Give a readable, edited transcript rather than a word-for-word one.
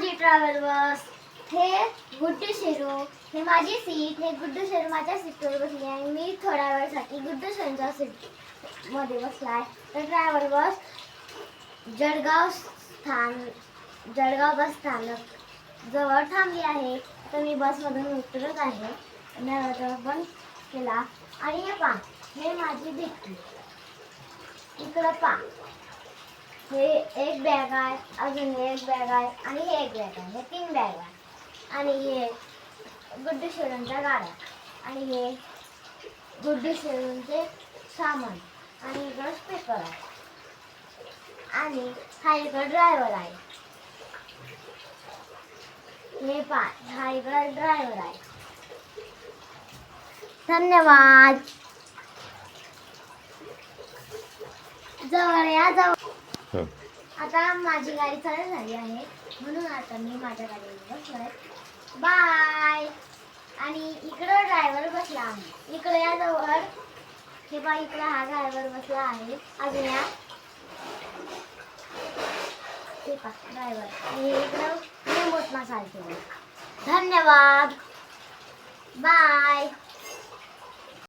माझी ट्रॅव्हल बस, हे गुड्डू शेरू, हे माझी सीट, हे गुड्डू शेरू माझ्या सीटवर बसली आहे. मी थोड्या वेळासाठी गुड्डू शेरूंच्या सीट मध्ये बसलाय. तर ट्रॅव्हल बस जळगाव बस स्थानक जवळ थांबली आहे. तर मी बसमधून उतरत आहे. दरवाजा बंद केला आणि हे पहा, हे माझी डिक्की. इकडं पहा, हे एक बॅग आहे, अजून एक बॅग आहे आणि हे एक बॅग आहे. हे 3 बॅग आहे. आणि हे गुड्डू शेरूंच्या गाड्या आणि हे गुड्डू शेरूंचे सामान आणि इकडं स्पीकर आहे आणि हा इकडं ड्रायव्हर आहे. हे पहा, हा इकडं ड्रायव्हर आहे. धन्यवाद. जवळ या जवळ. आता माझी गाडी चालू झाली आहे म्हणून आता मी माझ्या गाडीवर बसलोय. बाय. आणि इकडं ड्रायव्हर बसला आहे. इकडे या जवळ. हे बा, इकडे हा ड्रायव्हर बसला आहे. अजून या. हे पा ड्रायव्हर. आणि इकडं रिमोट मसाज. धन्यवाद. बाय.